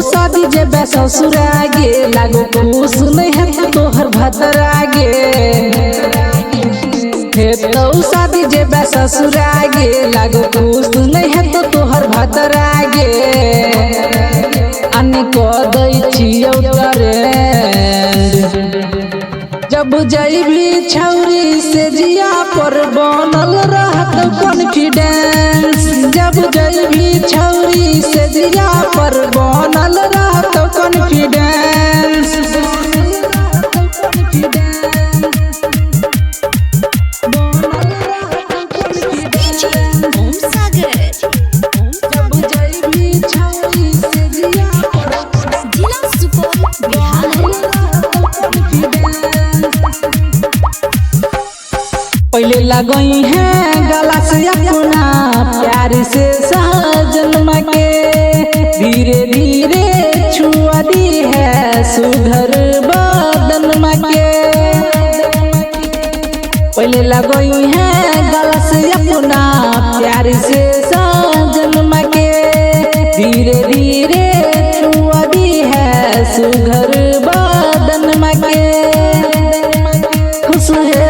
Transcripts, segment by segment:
शादी जब ससुरा गे लागो खुश नहीं है तोहर भतरा गे तो शादी जब ससुरा गे लागो खुश नहीं है तो तोहर भतरा गे अन्य को दई छियौ जब जइबी छौरी से जिया पर बनल रहत कॉन्फिडेंस जब जइबी छौरी से जिया पर बनल रहत कॉन्फिडेंस पहले लगई है गला से अपना प्यार से सहजन के धीरे धीरे छुआ दी है सुधर बदन के पहले लगई है गला से अपना प्यार से सहजन के धीरे धीरे छुआ दी है सुधर बदन के खुश है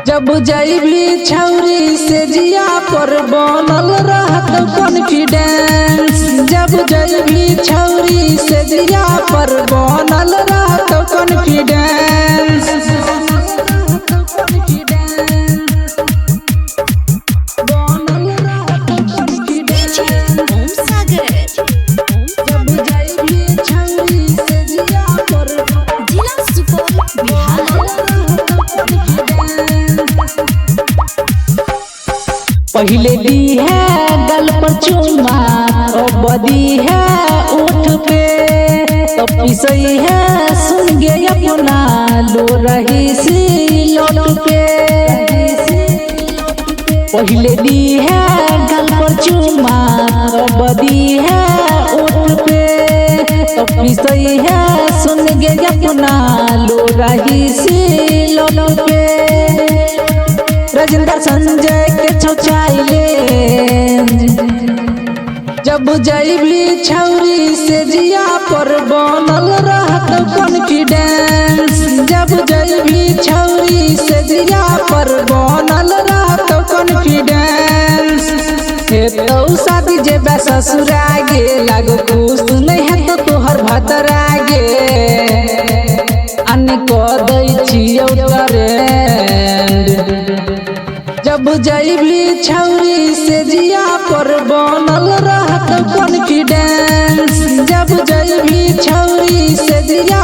जब जइबी छौरी से जिया पर बनल रहत कॉन्फिडेंस जब जइबी छौरी से जिया पर बनल रहत कॉन्फिडेंस पहले दी है गल पर चुमा अब दी है उठ पे तो पिसई है सुन गे अपना लो रही सी लौट पे पहले दी है गल पर चुमा अब दी है उठ पे तो पिसई है सुन गे अपना लो रही सी लौट पे राजेंद्र संजय के छौचाइले जब जइबी छौरी से जिया पर बनल रहत कॉन्फिडेंस जब जइबी छौरी से जिया पर बनल रहत कॉन्फिडेंस तो शादी जब ससुरा गे लागो खुश नहीं है तो तोहर भतरा गे अन्य को दई छियौ जब जइबी छौरी से जिया पर बनल रहत कॉन्फिडेंस जब जइबी छौरी से जिया